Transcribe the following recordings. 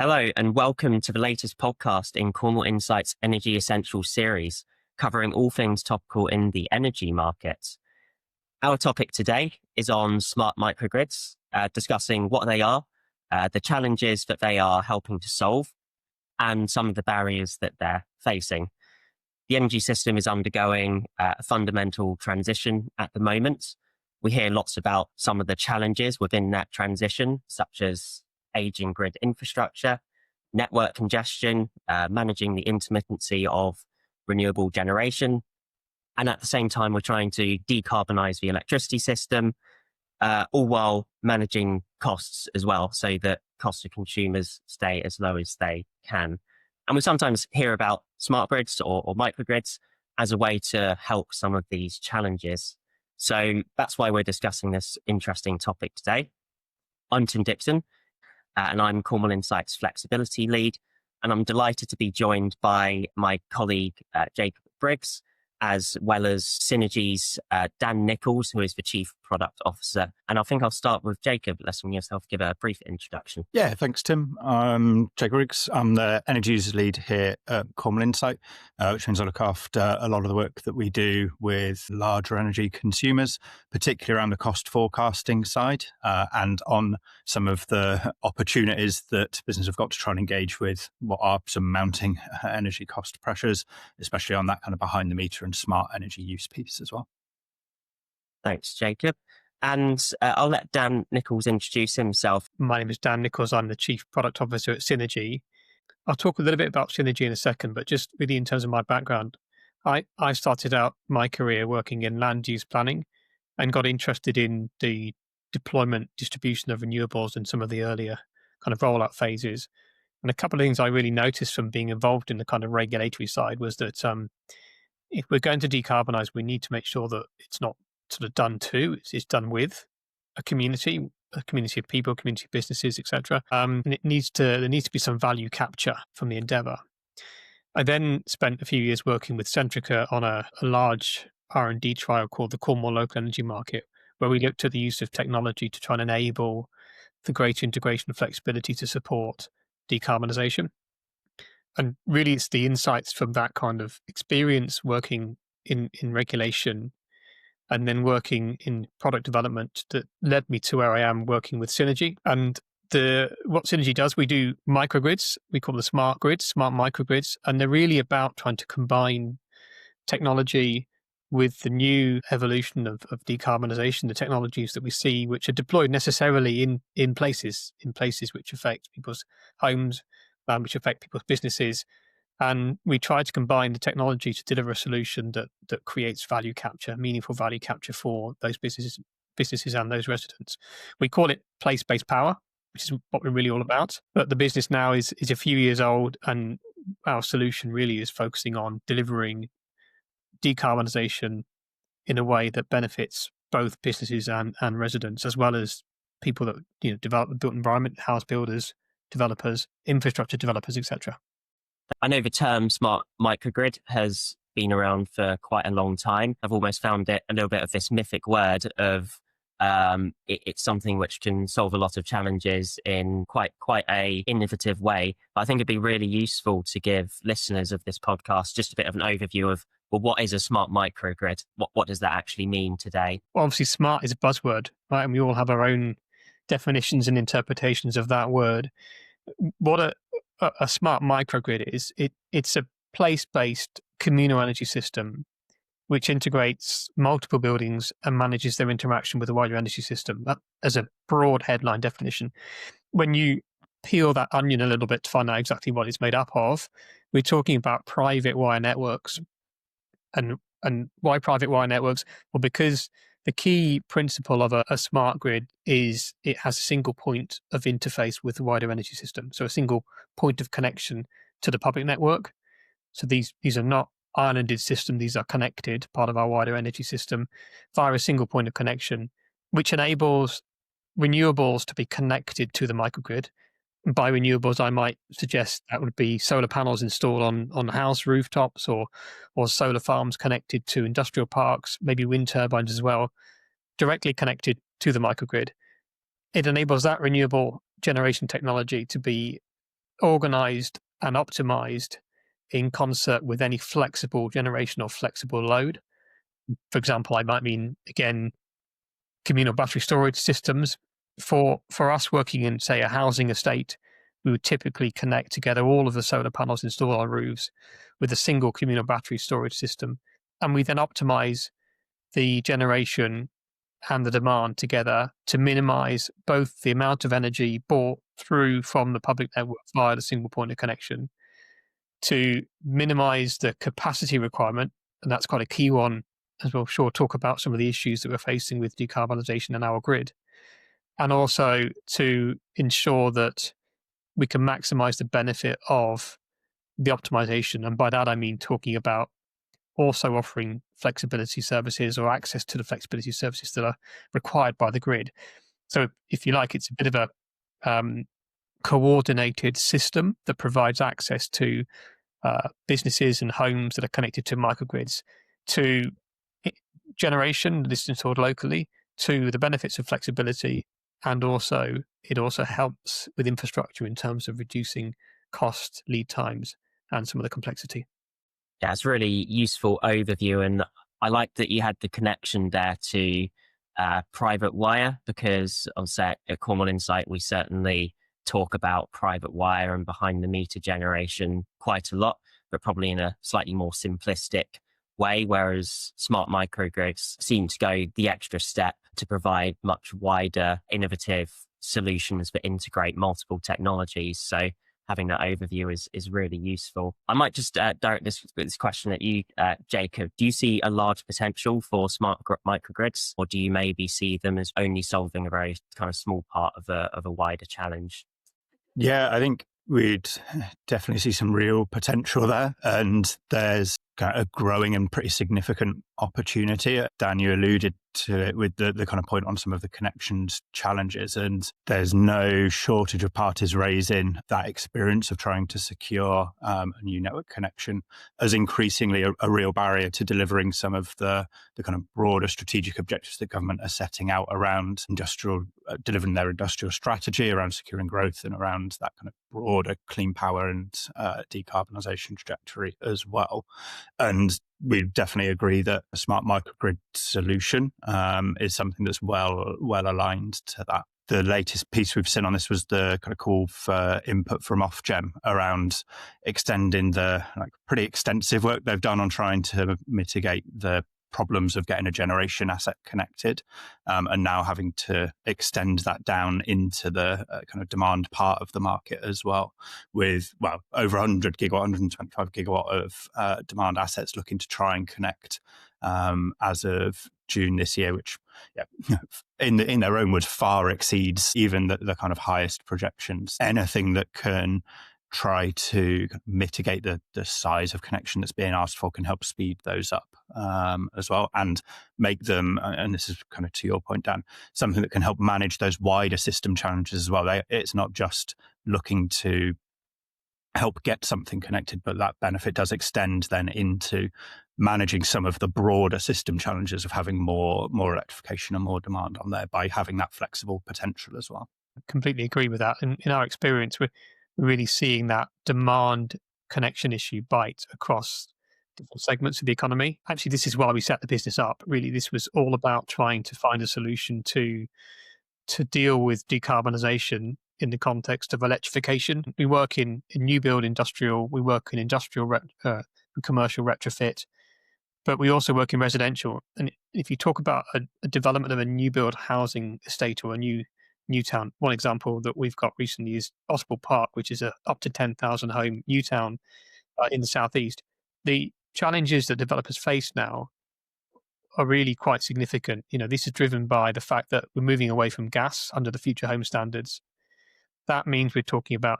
Hello, and welcome to the latest podcast in Cornwall Insight's Energy Essentials series, covering all things topical in the energy markets. Our topic today is on smart microgrids, discussing what they are, the challenges that they are helping to solve, and some of the barriers that they're facing. The energy system is undergoing a fundamental transition at the moment. We hear lots about some of the challenges within that transition, such as aging grid infrastructure, network congestion, managing the intermittency of renewable generation. And at the same time, we're trying to decarbonize the electricity system, all while managing costs as well, so that costs to consumers stay as low as they can. And we sometimes hear about smart grids or microgrids as a way to help some of these challenges. So that's why we're discussing this interesting topic today. I'm Tim Dixon, and I'm Cornwall Insight's Flexibility Lead. And I'm delighted to be joined by my colleague, Jacob Briggs, as well as SNRG's Dan Nicholls, who is the Chief Product Officer. And I think I'll start with Jacob, letting yourself give a brief introduction. Yeah, thanks, Tim. I'm Jacob Briggs. I'm the Energy Users Lead here at Cornwall Insight, which means I look after a lot of the work that we do with larger energy consumers, particularly around the cost forecasting side and on some of the opportunities that businesses have got to try and engage with what are some mounting energy cost pressures, especially on that kind of behind the meter and smart energy use piece as well. Thanks, Jacob. And I'll let Dan Nicholls introduce himself. My name is Dan Nicholls. I'm the Chief Product Officer at SNRG. I'll talk a little bit about SNRG in a second, but just really in terms of my background, I started out my career working in land use planning and got interested in the deployment, distribution of renewables in some of the earlier kind of rollout phases. And a couple of things I really noticed from being involved in the kind of regulatory side was that if we're going to decarbonize, we need to make sure that it's not sort of done to, it's done with a community of people, community of businesses, etc. And there needs to be some value capture from the endeavor. I then spent a few years working with Centrica on a large R&D trial called the Cornwall Local Energy Market, where we looked at the use of technology to try and enable the greater integration and flexibility to support decarbonisation. And really, it's the insights from that kind of experience working in regulation and then working in product development that led me to where I am working with SNRG. And what SNRG does, we do microgrids. We call them smart grids, smart microgrids. And they're really about trying to combine technology with the new evolution of decarbonisation, the technologies that we see, which are deployed necessarily in places which affect people's homes, which affect people's businesses. And we try to combine the technology to deliver a solution that creates value capture, meaningful value capture for those businesses and those residents. We call it place-based power, which is what we're really all about. But the business now is a few years old, and our solution really is focusing on delivering decarbonisation in a way that benefits both businesses and residents, as well as people that develop the built environment, house builders, developers, infrastructure developers, etc. I know the term smart microgrid has been around for quite a long time. I've almost found it a little bit of this mythic word of it's something which can solve a lot of challenges in quite a innovative way. But I think it'd be really useful to give listeners of this podcast just a bit of an overview of, well, what is a smart microgrid? What does that actually mean today? Well, obviously, smart is a buzzword, right? And we all have our own definitions and interpretations of that word. What a smart microgrid is, it's a place-based communal energy system which integrates multiple buildings and manages their interaction with the wider energy system. That as a broad headline definition. When you peel that onion a little bit to find out exactly what it's made up of, we're talking about private wire networks. And why private wire networks? Well, because the key principle of a smart grid is it has a single point of interface with the wider energy system. So a single point of connection to the public network. So these are not islanded systems. These are connected, part of our wider energy system, via a single point of connection, which enables renewables to be connected to the microgrid. And by renewables, I might suggest that would be solar panels installed on house rooftops or solar farms connected to industrial parks, maybe wind turbines as well, directly connected to the microgrid. It enables that renewable generation technology to be organized and optimized in concert with any flexible generation or flexible load. For example, I might mean, again, communal battery storage systems. For us working in, say, a housing estate, we would typically connect together all of the solar panels installed on roofs with a single communal battery storage system. And we then optimize the generation and the demand together to minimize both the amount of energy bought through from the public network via the single point of connection, to minimize the capacity requirement. And that's quite a key one, as we'll sure talk about some of the issues that we're facing with decarbonisation in our grid. And also to ensure that we can maximize the benefit of the optimization. And by that, I mean talking about also offering flexibility services or access to the flexibility services that are required by the grid. So if you like, it's a bit of a coordinated system that provides access to businesses and homes that are connected to microgrids, to generation that is installed locally, to the benefits of flexibility, and also it also helps with infrastructure in terms of reducing cost, lead times, and some of the complexity. Yeah, it's really useful overview, and I like that you had the connection there to private wire, because on set at Cornwall Insight we certainly talk about private wire and behind the meter generation quite a lot, but probably in a slightly more simplistic way, whereas smart microgrids seem to go the extra step to provide much wider innovative solutions that integrate multiple technologies. So having that overview is really useful. I might just direct this question at you, Jacob. Do you see a large potential for smart microgrids, or do you maybe see them as only solving a very kind of small part of a wider challenge? Yeah, I think we'd definitely see some real potential there, and there's kind of a growing and pretty significant opportunity. Dan, you alluded to it with the kind of point on some of the connections challenges, and there's no shortage of parties raising that experience of trying to secure a new network connection as increasingly a real barrier to delivering some of the kind of broader strategic objectives that government are setting out around delivering their industrial strategy, around securing growth, and around that kind of broader clean power and decarbonisation trajectory as well. And we definitely agree that a smart microgrid solution is something that's well aligned to that. The latest piece we've seen on this was the kind of call for input from Ofgem around extending the pretty extensive work they've done on trying to mitigate the problems of getting a generation asset connected, and now having to extend that down into the kind of demand part of the market as well, with over 100 gigawatt, 125 gigawatt of demand assets looking to try and connect as of June this year, which in their own words far exceeds even the kind of highest projections. Anything that can try to mitigate the size of connection that's being asked for can help speed those up as well, and make them, and this is kind of to your point, Dan, something that can help manage those wider system challenges as well. It's not just looking to help get something connected, but that benefit does extend then into managing some of the broader system challenges of having more electrification and more demand on there by having that flexible potential as well. I completely agree with that. And in our experience, we're really seeing that demand connection issue bite across different segments of the economy. Actually, this is why we set the business up. Really, this was all about trying to find a solution to deal with decarbonisation in the context of electrification. We work in new build industrial, we work in industrial commercial retrofit, but we also work in residential. And if you talk about a development of a new build housing estate or a new town, one example that we've got recently is Oswald Park, which is a up to 10,000 home new town in the southeast. The challenges that developers face now are really quite significant. This is driven by the fact that we're moving away from gas under the future home standards. That means we're talking about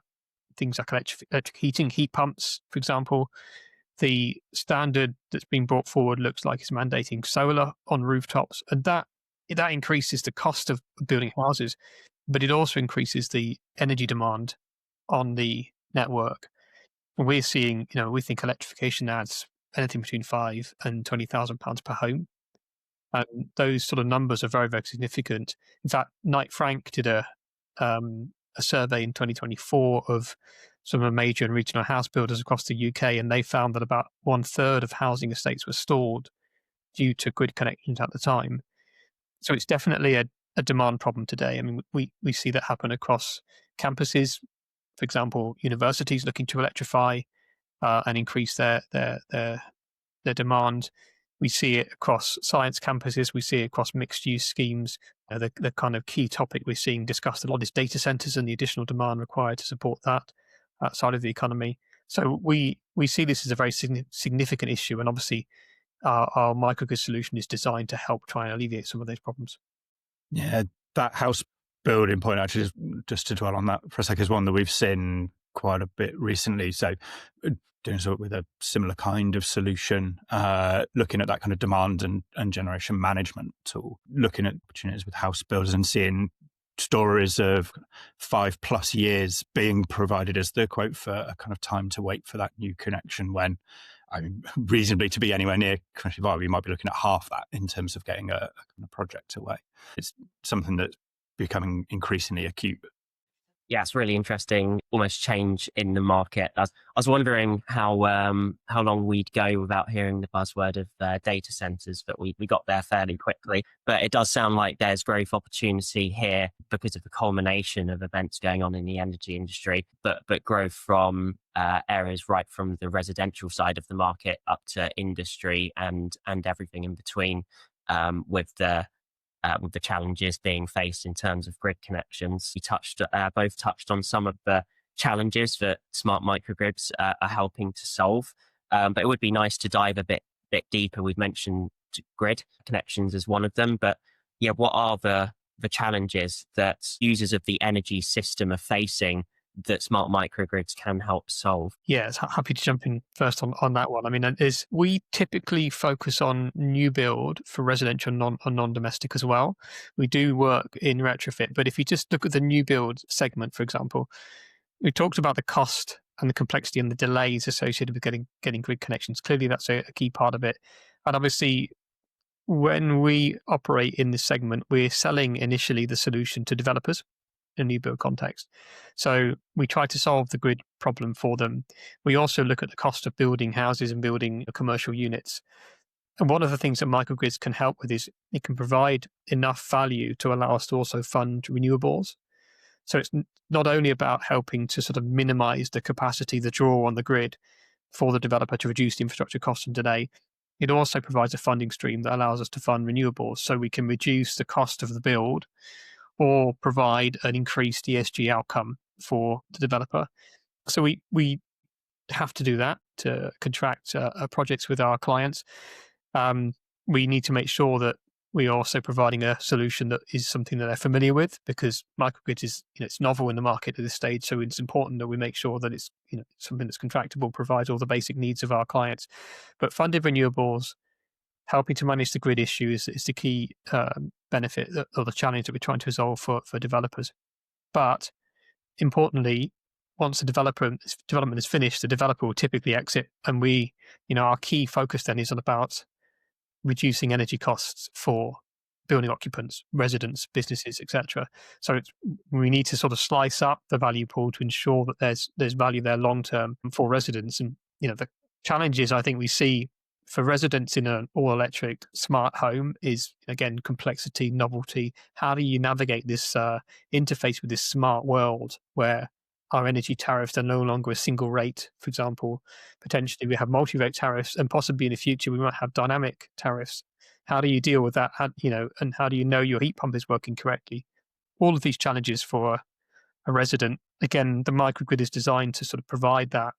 things like electric heating, heat pumps, for example. The standard that's been brought forward looks like it's mandating solar on rooftops, and that increases the cost of building houses, but it also increases the energy demand on the network. We're seeing, we think electrification adds anything between £5,000 and £20,000 per home. And those sort of numbers are very, very significant. In fact, Knight Frank did a survey in 2024 of some of the major and regional house builders across the UK, and they found that about 1/3 of housing estates were stalled due to grid connections at the time. So it's definitely a demand problem today. I mean, we see that happen across campuses. For example, universities looking to electrify and increase their demand. We see it across science campuses. We see it across mixed use schemes. The kind of key topic we're seeing discussed a lot is data centers and the additional demand required to support that side of the economy. So we see this as a very significant issue, and obviously our microgrid solution is designed to help try and alleviate some of those problems. Yeah, that house building point, actually, just to dwell on that for a second, is one that we've seen quite a bit recently. So doing sort with a similar kind of solution, looking at that kind of demand and generation management tool, looking at opportunities with house builders and seeing stories of 5+ years being provided as the quote for a kind of time to wait for that new connection, when reasonably to be anywhere near commercially viable, you might be looking at half that in terms of getting a kind of project away. It's something that's becoming increasingly acute. Yeah, it's really interesting, almost change in the market. I was wondering how long we'd go without hearing the buzzword of data centers, but we got there fairly quickly. But it does sound like there's growth opportunity here because of the culmination of events going on in the energy industry, but growth from areas right from the residential side of the market up to industry and everything in between, with the challenges being faced in terms of grid connections. We both touched on some of the challenges that smart microgrids are helping to solve, but it would be nice to dive a bit deeper. We've mentioned grid connections as one of them, but yeah, what are the challenges that users of the energy system are facing that smart microgrids can help solve? Yes, happy to jump in first on that one. I mean, we typically focus on new build for residential and non-domestic as well. We do work in retrofit, but if you just look at the new build segment, for example, we talked about the cost and the complexity and the delays associated with getting grid connections. Clearly, that's a key part of it. And obviously, when we operate in this segment, we're selling initially the solution to developers in a new build context. So we try to solve the grid problem for them. We also look at the cost of building houses and building commercial units. And one of the things that microgrids can help with is it can provide enough value to allow us to also fund renewables. So it's not only about helping to sort of minimize the capacity, the draw on the grid for the developer to reduce the infrastructure cost and delay. It also provides a funding stream that allows us to fund renewables, so we can reduce the cost of the build or provide an increased ESG outcome for the developer. So we have to do that to contract projects with our clients. We need to make sure that we are also providing a solution that is something that they're familiar with, because microgrids is, it's novel in the market at this stage. So it's important that we make sure that it's something that's contractable, provides all the basic needs of our clients. But funded renewables, helping to manage the grid issues is the key benefit or the challenge that we're trying to resolve for developers. But importantly, once the development is finished, the developer will typically exit, and our key focus then is on about reducing energy costs for building occupants, residents, businesses, etc. So we need to sort of slice up the value pool to ensure that there's value there long term for residents. And the challenges I think we see for residents in an all-electric smart home is, again, complexity, novelty. How do you navigate this interface with this smart world where our energy tariffs are no longer a single rate? For example, potentially we have multi-rate tariffs, and possibly in the future we might have dynamic tariffs. How do you deal with that? And how do you know your heat pump is working correctly? All of these challenges for a resident. Again, the microgrid is designed to sort of provide that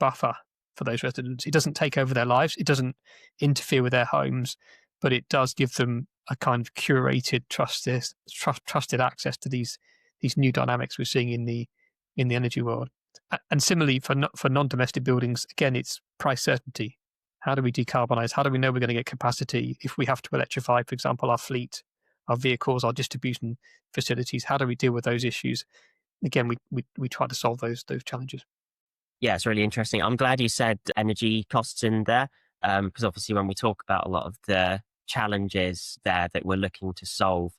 buffer for those residents. It doesn't take over their lives. It doesn't interfere with their homes, but it does give them a kind of curated, trusted access to these new dynamics we're seeing in the energy world. And similarly for non-domestic buildings, again, it's price certainty. How do we decarbonize? How do we know we're going to get capacity if we have to electrify, for example, our fleet, our vehicles, our distribution facilities? How do we deal with those issues? Again, we try to solve those challenges. Yeah, it's really interesting. I'm glad you said energy costs in there, because obviously when we talk about a lot of the challenges there that we're looking to solve,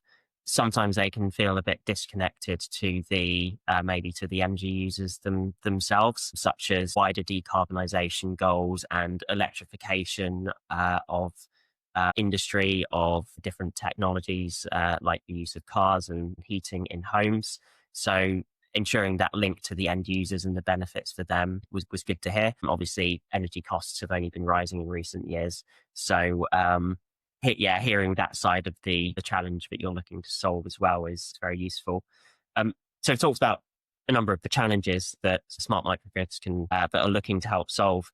sometimes they can feel a bit disconnected to the maybe to the energy users themselves, such as wider decarbonisation goals and electrification of industry, of different technologies like the use of cars and heating in homes. So ensuring that link to the end users and the benefits for them was good to hear. Obviously, energy costs have only been rising in recent years. So hearing that side of the challenge that you're looking to solve as well is very useful. So it talks about a number of the challenges that smart microgrids that are looking to help solve.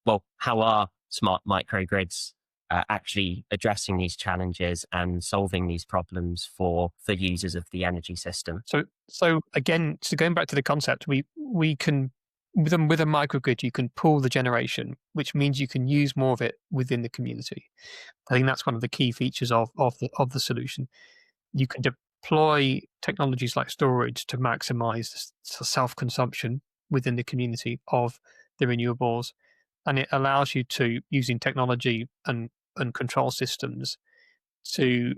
Well, how are smart microgrids actually addressing these challenges and solving these problems for users of the energy system? So again, so going back to the concept, we can with a microgrid, you can pool the generation, which means you can use more of it within the community. I think that's one of the key features of the solution. You can deploy technologies like storage to maximize the self-consumption within the community of the renewables, and it allows you to, using technology and control systems, to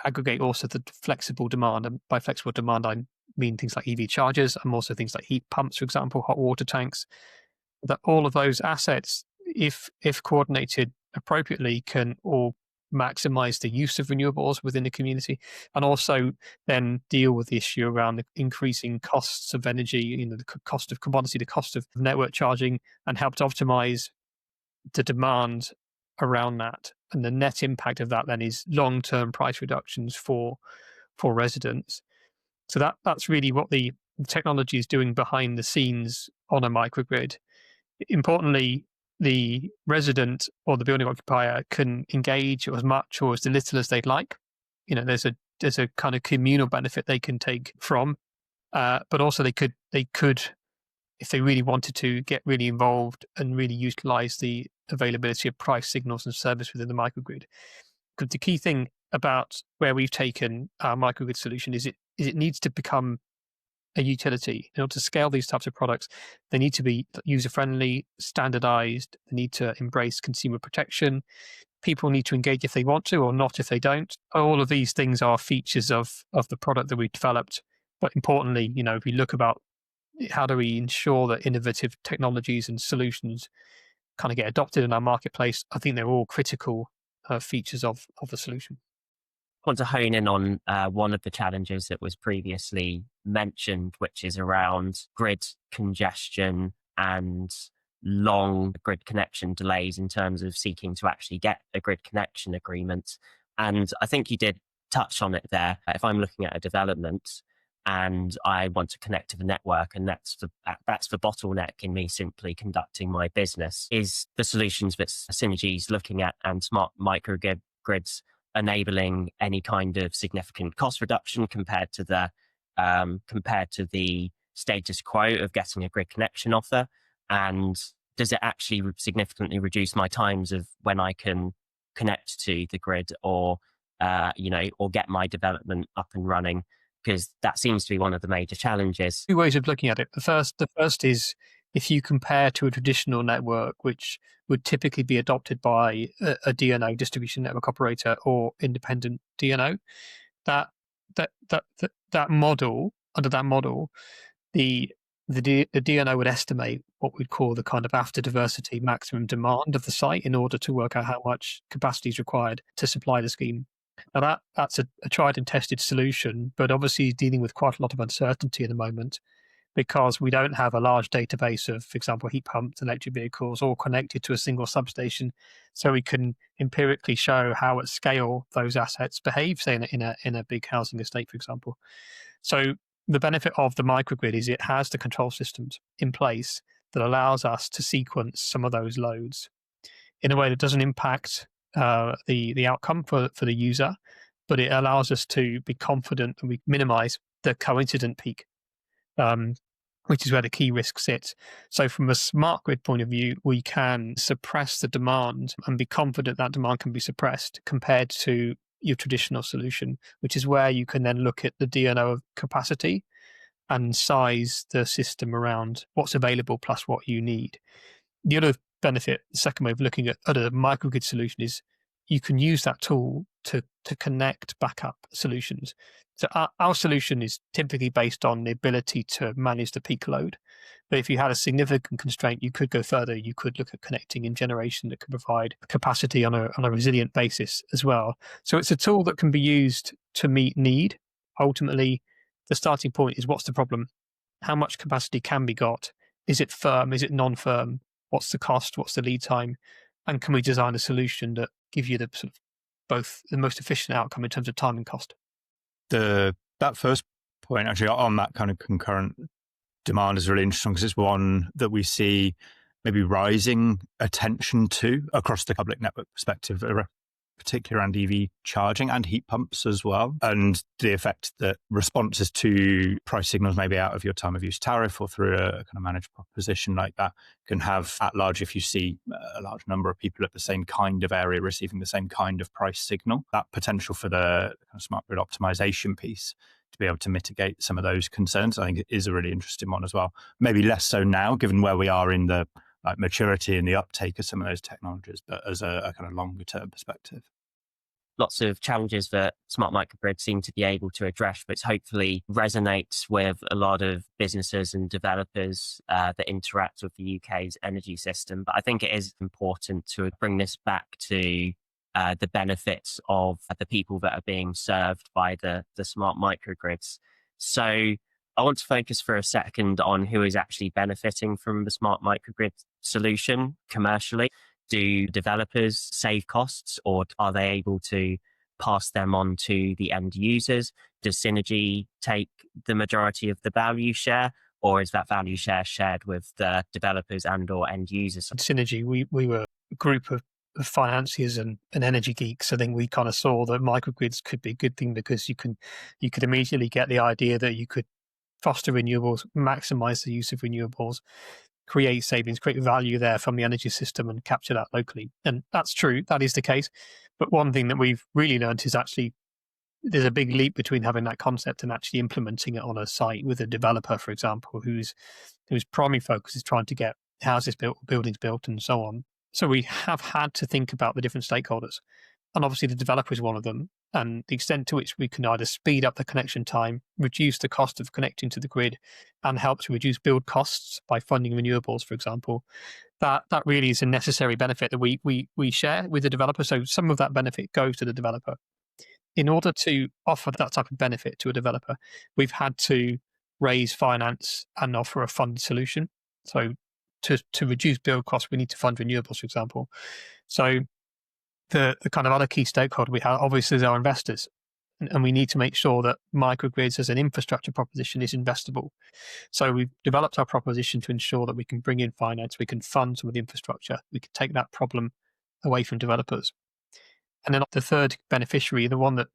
aggregate also the flexible demand. And by flexible demand, I mean things like EV chargers and also things like heat pumps, for example, hot water tanks. That all of those assets, if coordinated appropriately, can all maximize the use of renewables within the community, and also then deal with the issue around the increasing costs of energy, the cost of commodity, the cost of network charging, and help to optimize the demand around that. And the net impact of that then is long-term price reductions for residents. So that's really what the technology is doing behind the scenes on a microgrid. Importantly, the resident or the building occupier can engage as much or as little as they'd like. There's a kind of communal benefit they can take from, but also they could, if they really wanted to, get really involved and really utilize the availability of price signals and service within the microgrid. Because the key thing about where we've taken our microgrid solution is it needs to become a utility. In order to scale these types of products, they need to be user-friendly, standardized, they need to embrace consumer protection. People need to engage if they want to or not if they don't. All of these things are features of the product that we've developed. But importantly, if we look about how do we ensure that innovative technologies and solutions kind of get adopted in our marketplace, I think they're all critical features of the solution. I want to hone in on one of the challenges that was previously mentioned, which is around grid congestion and long grid connection delays in terms of seeking to actually get a grid connection agreement. And I think you did touch on it there. If I'm looking at a development and I want to connect to the network, and that's the bottleneck in me simply conducting my business, is the solutions that SNRG is looking at and smart microgrids enabling any kind of significant cost reduction compared to the status quo of getting a grid connection offer? And does it actually significantly reduce my times of when I can connect to the grid or get my development up and running? Because that seems to be one of the major challenges. Two ways of looking at it. The first is, if you compare to a traditional network, which would typically be adopted by a DNO, distribution network operator, or independent DNO, that model, under that model, the DNO would estimate what we'd call the kind of after diversity maximum demand of the site in order to work out how much capacity is required to supply the scheme. Now that's a tried and tested solution, but obviously dealing with quite a lot of uncertainty at the moment, because we don't have a large database of, for example, heat pumps, electric vehicles, all connected to a single substation, so we can empirically show how at scale those assets behave, say in a big housing estate, for example. So the benefit of the microgrid is it has the control systems in place that allows us to sequence some of those loads in a way that doesn't impact the outcome for the user, but it allows us to be confident and we minimize the coincident peak, which is where the key risk sits. So from a smart grid point of view, we can suppress the demand and be confident that demand can be suppressed compared to your traditional solution, which is where you can then look at the DNO capacity and size the system around what's available plus what you need. The other benefit, the second way of looking at a microgrid solution, is you can use that tool to connect backup solutions. So our solution is typically based on the ability to manage the peak load. But if you had a significant constraint, you could go further. You could look at connecting in generation that could provide capacity on a resilient basis as well. So it's a tool that can be used to meet need. Ultimately, the starting point is, what's the problem? How much capacity can be got? Is it firm? Is it non-firm? What's the cost? What's the lead time? And can we design a solution that gives you the sort of both the most efficient outcome in terms of time and cost? That first point, actually, on that kind of concurrent demand is really interesting, because it's one that we see maybe rising attention to across the public network perspective, particularly around EV charging and heat pumps as well, and the effect that responses to price signals, maybe out of your time of use tariff or through a kind of managed proposition like that, can have at large, if you see a large number of people at the same kind of area receiving the same kind of price signal. That potential for the kind of smart grid optimization piece to be able to mitigate some of those concerns, I think it is a really interesting one as well. Maybe less so now, given where we are in the maturity and the uptake of some of those technologies, but as a kind of longer term perspective. Lots of challenges that smart microgrids seem to be able to address, which hopefully resonates with a lot of businesses and developers that interact with the UK's energy system. But I think it is important to bring this back to the benefits of the people that are being served by the smart microgrids. So I want to focus for a second on who is actually benefiting from the smart microgrid solution commercially. Do developers save costs, or are they able to pass them on to the end users? Does SNRG take the majority of the value share, or is that value share shared with the developers and or end users? At SNRG, we were a group of financiers and energy geeks. I think we kind of saw that microgrids could be a good thing, because you could immediately get the idea that you could foster renewables, maximize the use of renewables, create savings, create value there from the energy system, and capture that locally. And that's true, that is the case. But one thing that we've really learned is actually there's a big leap between having that concept and actually implementing it on a site with a developer, for example, whose primary focus is trying to get houses built, buildings built, and so on. So we have had to think about the different stakeholders. And obviously the developer is one of them, and the extent to which we can either speed up the connection time, reduce the cost of connecting to the grid, and help to reduce build costs by funding renewables, for example, that really is a necessary benefit that we share with the developer. So some of that benefit goes to the developer. In order to offer that type of benefit to a developer, we've had to raise finance and offer a funded solution. So to reduce build costs, we need to fund renewables, for example. So the kind of other key stakeholder we have, obviously, is our investors. And we need to make sure that microgrids as an infrastructure proposition is investable. So we've developed our proposition to ensure that we can bring in finance, we can fund some of the infrastructure, we can take that problem away from developers. And then the third beneficiary, the one that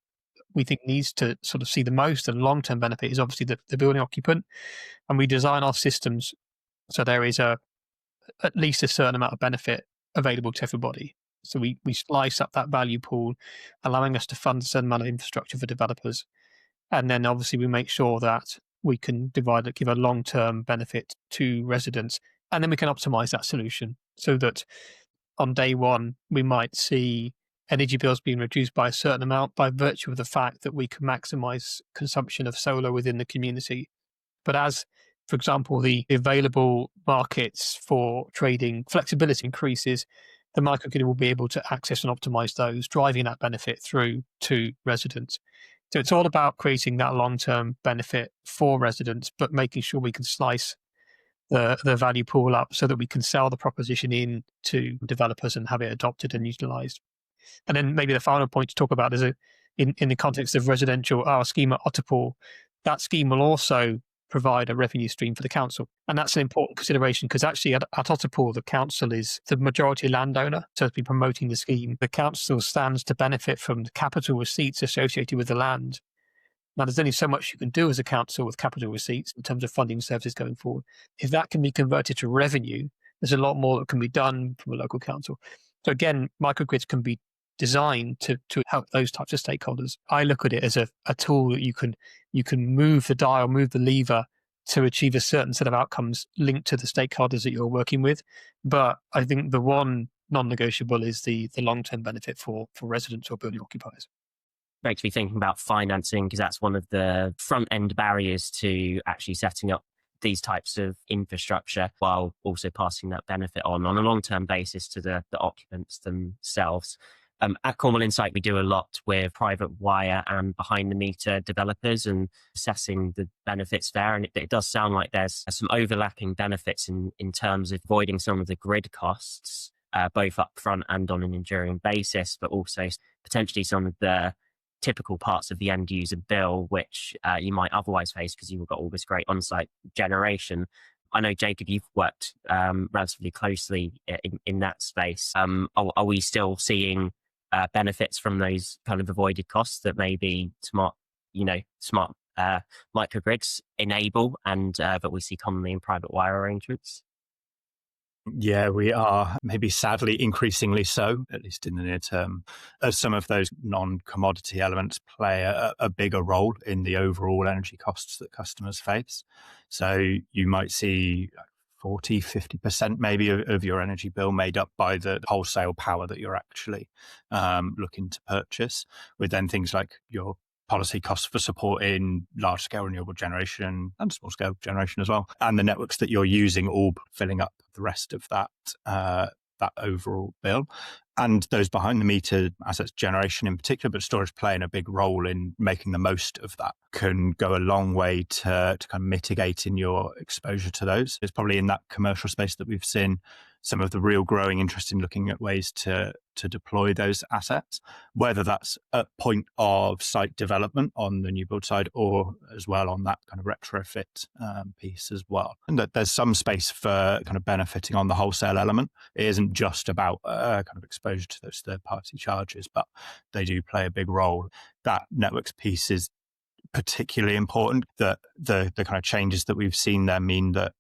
we think needs to sort of see the most and long-term benefit, is obviously the building occupant. And we design our systems so there is at least a certain amount of benefit available to everybody. So we slice up that value pool, allowing us to fund a certain amount of infrastructure for developers. And then obviously we make sure that we can give a long-term benefit to residents. And then we can optimize that solution so that on day one, we might see energy bills being reduced by a certain amount by virtue of the fact that we can maximize consumption of solar within the community. But as, for example, the available markets for trading flexibility increases, the microgrid will be able to access and optimize those, driving that benefit through to residents. So it's all about creating that long-term benefit for residents, but making sure we can slice the value pool up so that we can sell the proposition in to developers and have it adopted and utilized. And then maybe the final point to talk about is in the context of residential, our scheme at Uptake, that scheme will also provide a revenue stream for the council. And that's an important consideration because actually at Uptake, the council is the majority landowner, so it's been promoting the scheme. The council stands to benefit from the capital receipts associated with the land. Now, there's only so much you can do as a council with capital receipts in terms of funding services going forward. If that can be converted to revenue, there's a lot more that can be done from a local council. So again, microgrids can be designed to help those types of stakeholders. I look at it as a tool that you can move the dial, move the lever to achieve a certain set of outcomes linked to the stakeholders that you're working with. But I think the one non-negotiable is the long-term benefit for residents or building occupiers. Great to be thinking about financing, because that's one of the front end barriers to actually setting up these types of infrastructure, while also passing that benefit on a long-term basis to the occupants themselves. At Cornwall Insight, we do a lot with private wire and behind the meter developers and assessing the benefits there. And it does sound like there's some overlapping benefits in terms of avoiding some of the grid costs, both upfront and on an enduring basis, but also potentially some of the typical parts of the end user bill, which you might otherwise face because you've got all this great on-site generation. I know, Jacob, you've worked relatively closely in that space. Are we still seeing benefits from those kind of avoided costs that maybe smart microgrids enable, and but we see commonly in private wire arrangements? Yeah, we are, maybe sadly increasingly so, at least in the near term, as some of those non-commodity elements play a bigger role in the overall energy costs that customers face. So you might see 40, 50% maybe of your energy bill made up by the wholesale power that you're actually looking to purchase, with then things like your policy costs for supporting large-scale renewable generation and small-scale generation as well, and the networks that you're using all filling up the rest of that overall bill. And those behind-the-meter assets, generation in particular, but storage playing a big role in making the most of that, can go a long way to kind of mitigating your exposure to those. It's probably in that commercial space that we've seen some of the real growing interest in looking at ways to deploy those assets, whether that's at point of site development on the new build side, or as well on that kind of retrofit piece as well. And that there's some space for kind of benefiting on the wholesale element. It isn't just about kind of exposure to those third-party charges, but they do play a big role. That networks piece is particularly important. That the kind of changes that we've seen there mean that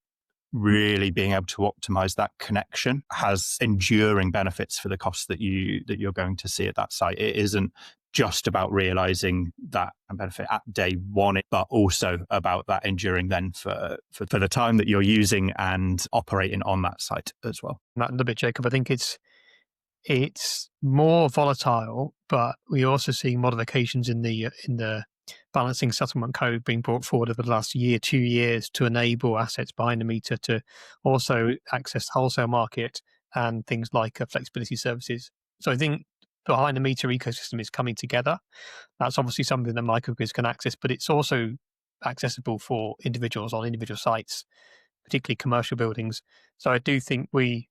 really being able to optimize that connection has enduring benefits for the costs that you're going to see at that site. It isn't just about realizing that benefit at day one, but also about that enduring then for the time that you're using and operating on that site as well. That little bit, Jacob, I think it's more volatile, but we also see modifications in the balancing settlement code being brought forward over the last year, 2 years, to enable assets behind the meter to also access the wholesale market and things like flexibility services. So I think the behind the meter ecosystem is coming together. That's obviously something that microgrids can access, but it's also accessible for individuals on individual sites, particularly commercial buildings. So I do think we're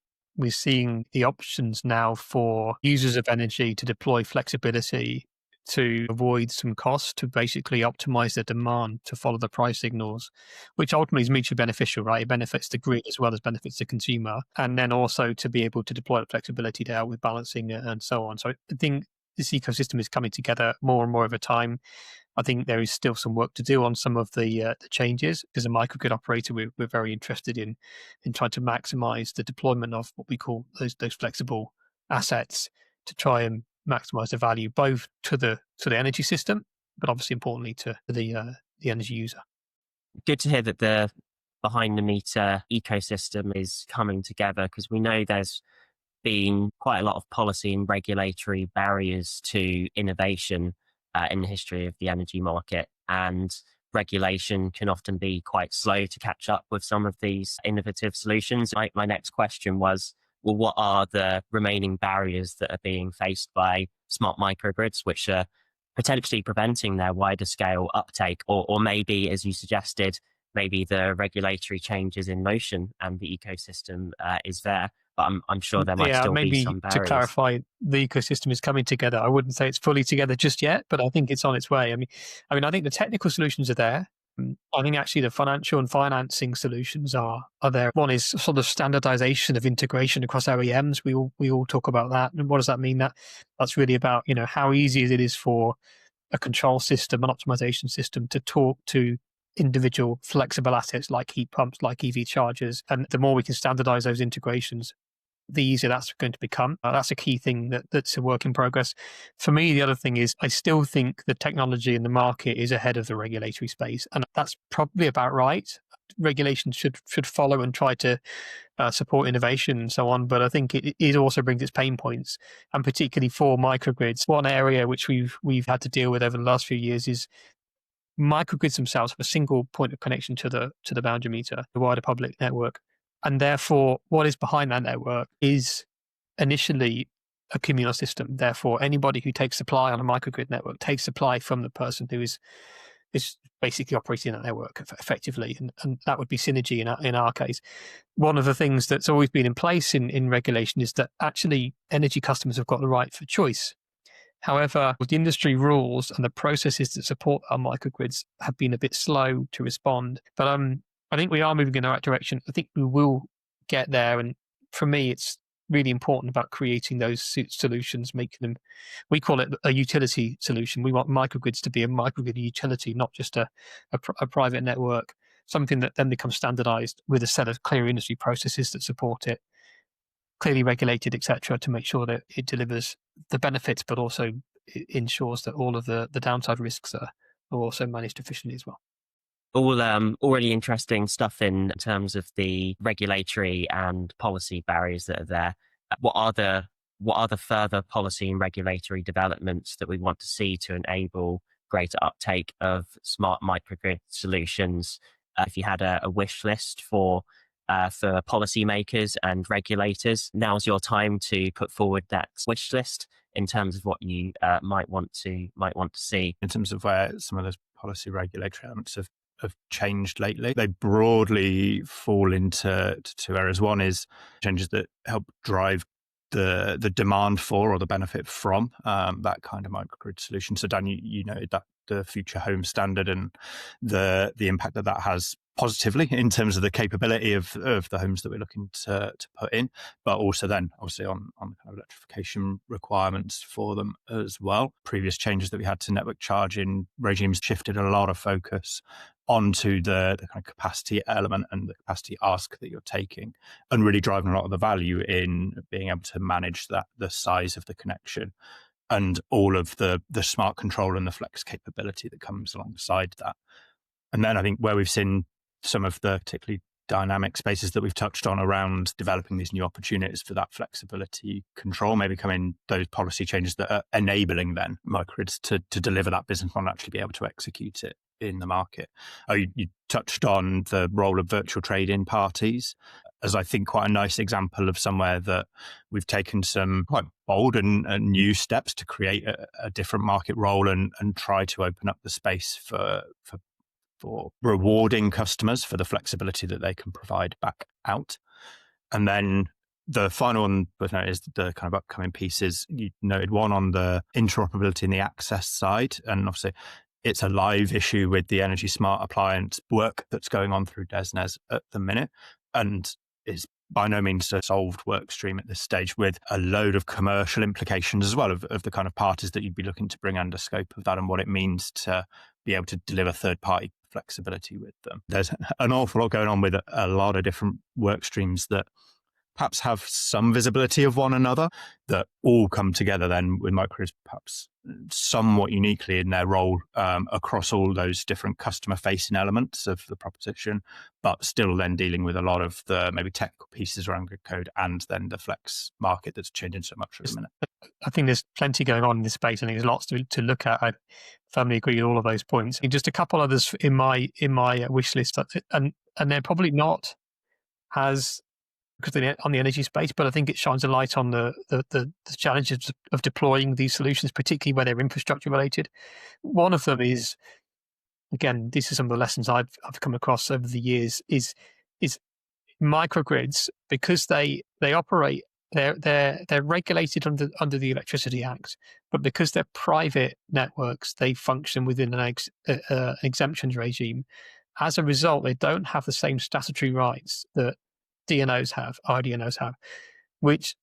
seeing the options now for users of energy to deploy flexibility to avoid some costs, to basically optimize their demand to follow the price signals, which ultimately is mutually beneficial, right? It benefits the grid as well as benefits the consumer, and then also to be able to deploy the flexibility to help with balancing and so on. So I think this ecosystem is coming together more and more over time. I think there is still some work to do on some of the changes. As a microgrid operator, we're very interested in trying to maximize the deployment of what we call those flexible assets to try and maximize the value both to the energy system, but obviously importantly to the energy user. Good to hear that the behind the meter ecosystem is coming together, because we know there's been quite a lot of policy and regulatory barriers to innovation in the history of the energy market, and regulation can often be quite slow to catch up with some of these innovative solutions. My next question was, well, what are the remaining barriers that are being faced by smart microgrids, which are potentially preventing their wider scale uptake, or maybe, as you suggested, maybe the regulatory changes in motion and the ecosystem is there, but I'm sure there might still be some barriers. To clarify, the ecosystem is coming together. I wouldn't say it's fully together just yet, but I think it's on its way. I mean, I think the technical solutions are there. I think actually the financial and financing solutions are there. One is sort of standardization of integration across OEMs. We all talk about that. And what does that mean? That's really about, how easy it is for a control system, an optimization system, to talk to individual flexible assets like heat pumps, like EV chargers. And the more we can standardize those integrations, the easier that's going to become. That's a key thing that's a work in progress. For me, the other thing is I still think the technology in the market is ahead of the regulatory space. And that's probably about right. regulation should follow and try to support innovation and so on. But I think it also brings its pain points, and particularly for microgrids. One area which we've had to deal with over the last few years is microgrids themselves have a single point of connection to the boundary meter, the wider public network, and therefore what is behind that network is initially a communal system. Therefore, anybody who takes supply on a microgrid network takes supply from the person who is basically operating that network effectively, and that would be Synergy in our case. One of the things that's always been in place in regulation is that actually energy customers have got the right for choice. However, the industry rules and the processes that support our microgrids have been a bit slow to respond. But I think we are moving in the right direction. I think we will get there. And for me, it's really important about creating those solutions, making them, we call it a utility solution. We want microgrids to be a microgrid utility, not just a private network, something that then becomes standardized with a set of clear industry processes that support it, clearly regulated, etc., to make sure that it delivers the benefits, but also ensures that all of the downside risks are also managed efficiently as well. All really interesting stuff in terms of the regulatory and policy barriers that are there. What are the further policy and regulatory developments that we want to see to enable greater uptake of smart microgrid solutions? If you had a wish list for policymakers and regulators, now's your time to put forward that wish list in terms of what you might want to see. In terms of where some of those policy regulatory elements have changed lately, they broadly fall into two areas. One is changes that help drive the demand for or the benefit from that kind of microgrid solution. So Dan, you noted that the future home standard and the impact that has positively in terms of the capability of the homes that we're looking to put in, but also then obviously on kind of electrification requirements for them as well. Previous changes that we had to network charging regimes shifted a lot of focus onto the kind of capacity element and the capacity ask that you're taking, and really driving a lot of the value in being able to manage the size of the connection and all of the smart control and the flex capability that comes alongside that. And then I think where we've seen some of the particularly dynamic spaces that we've touched on around developing these new opportunities for that flexibility control, maybe coming those policy changes that are enabling then microgrids to deliver that business model and actually be able to execute it in the market. You touched on the role of virtual trade-in parties as I think quite a nice example of somewhere that we've taken some quite bold and new steps to create a different market role and try to open up the space for rewarding customers for the flexibility that they can provide back out. And then the final one is the kind of upcoming pieces. You noted one on the interoperability and the access side, and obviously it's a live issue with the Energy Smart Appliance work that's going on through DESNZ at the minute, and is by no means a solved work stream at this stage, with a load of commercial implications as well of the kind of parties that you'd be looking to bring under scope of that and what it means to be able to deliver third-party flexibility with them. There's an awful lot going on with a lot of different work streams that perhaps have some visibility of one another, that all come together then with microgrids perhaps somewhat uniquely in their role across all those different customer-facing elements of the proposition, but still then dealing with a lot of the maybe technical pieces around grid code and then the flex market that's changing so much at the minute. I think there's plenty going on in this space. I think there's lots to look at. I firmly agree with all of those points. And just a couple others in my wish list, and they're probably not as because they're on the energy space, but I think it shines a light on the challenges of deploying these solutions, particularly where they're infrastructure related. One of them is, again, these are some of the lessons I've come across over the years, is microgrids, because they operate, they're regulated under the Electricity Act, but because they're private networks, they function within an exemptions regime. As a result, they don't have the same statutory rights that DNOs have, RDNOs have, which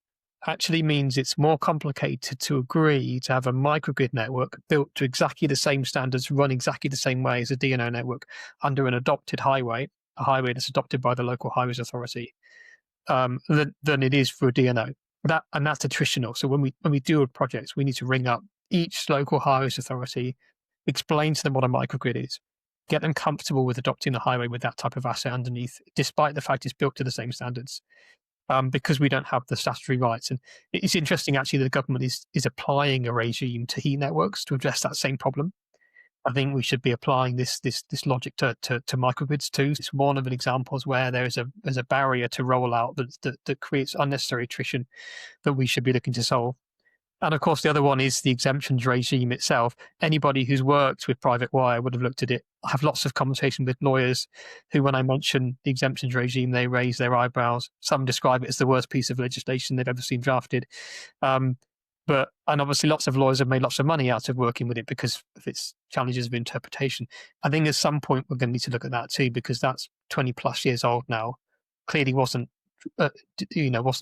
actually means it's more complicated to agree to have a microgrid network built to exactly the same standards, run exactly the same way as a DNO network under an adopted highway, a highway that's adopted by the local highways authority, than it is for a DNO. And that's attritional. So when we do projects, we need to ring up each local highways authority, explain to them what a microgrid is, get them comfortable with adopting the highway with that type of asset underneath, despite the fact it's built to the same standards, because we don't have the statutory rights. And it's interesting, actually, that the government is applying a regime to heat networks to address that same problem. I think we should be applying this logic to microgrids too. It's one of the examples where there's a barrier to roll out that creates unnecessary attrition that we should be looking to solve. And of course, the other one is the exemptions regime itself. Anybody who's worked with private wire would have looked at it. I have lots of conversation with lawyers who, when I mention the exemptions regime, they raise their eyebrows. Some describe it as the worst piece of legislation they've ever seen drafted. And obviously lots of lawyers have made lots of money out of working with it because of its challenges of interpretation. I think at some point we're going to need to look at that too, because that's 20 plus years old now. Clearly wasn't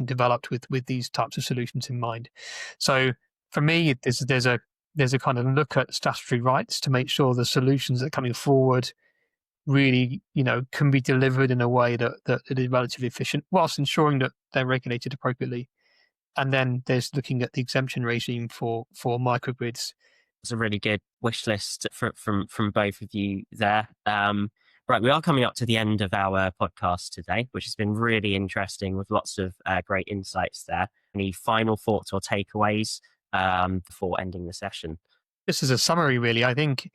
developed with these types of solutions in mind. So for me, there's a kind of look at statutory rights to make sure the solutions that are coming forward really, can be delivered in a way that is relatively efficient, whilst ensuring that they're regulated appropriately. And then there's looking at the exemption regime for microgrids. It's a really good wish list from both of you there. Right, we are coming up to the end of our podcast today, which has been really interesting with lots of great insights there. Any final thoughts or takeaways before ending the session? Just as a summary, really, I think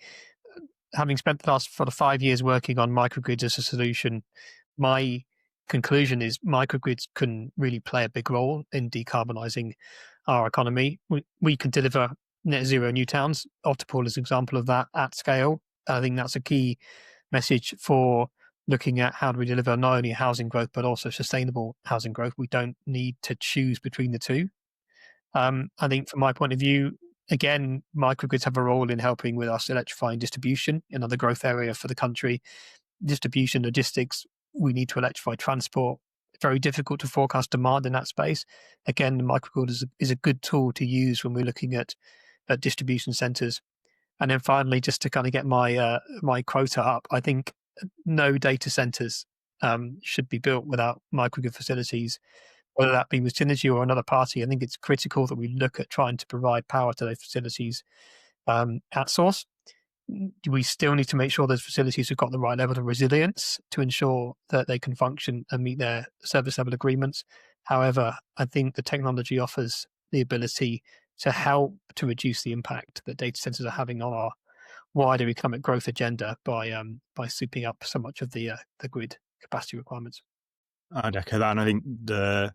having spent the last 5 years working on microgrids as a solution, my conclusion is microgrids can really play a big role in decarbonising our economy. We can deliver net zero new towns. Optipole is an example of that at scale. I think that's a key message for looking at how do we deliver not only housing growth but also sustainable housing growth. We don't need to choose between the two. I think from my point of view, again, microgrids have a role in helping with us electrifying distribution, another growth area for the country. Distribution, logistics, we need to electrify transport. Very difficult to forecast demand in that space. Again, the microgrid is a good tool to use when we're looking at distribution centres. And then finally, just to kind of get my quota up, I think no data centres should be built without microgrid facilities, whether that be with Synergy or another party. I think it's critical that we look at trying to provide power to those facilities at source. We still need to make sure those facilities have got the right level of resilience to ensure that they can function and meet their service level agreements. However, I think the technology offers the ability to help to reduce the impact that data centers are having on our wider economic growth agenda by souping up so much of the grid capacity requirements. I'd echo that. And I think the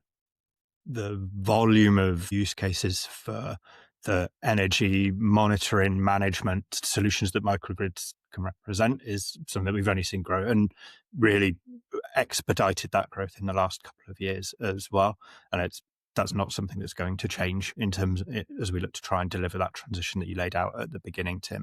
volume of use cases for the energy monitoring management solutions that microgrids can represent is something that we've only seen grow and really expedited that growth in the last couple of years as well. And that's not something that's going to change in terms of as we look to try and deliver that transition that you laid out at the beginning, Tim.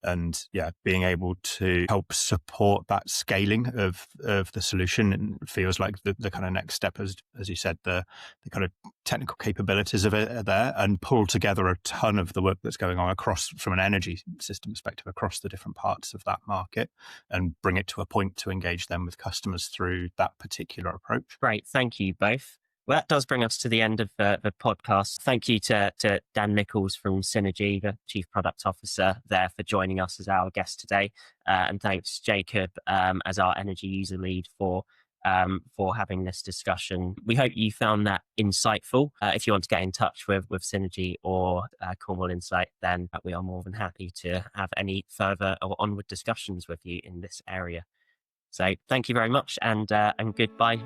And being able to help support that scaling of the solution feels like the kind of next step, as you said, the kind of technical capabilities of it are there, and pull together a ton of the work that's going on across, from an energy system perspective, across the different parts of that market, and bring it to a point to engage them with customers through that particular approach. Great, thank you both. Well, that does bring us to the end of the podcast. Thank you to Dan Nicholls from Synergy, the Chief Product Officer there, for joining us as our guest today. And thanks, Jacob, as our Energy User Lead for having this discussion. We hope you found that insightful. If you want to get in touch with Synergy or Cornwall Insight, then we are more than happy to have any further or onward discussions with you in this area. So thank you very much, and goodbye.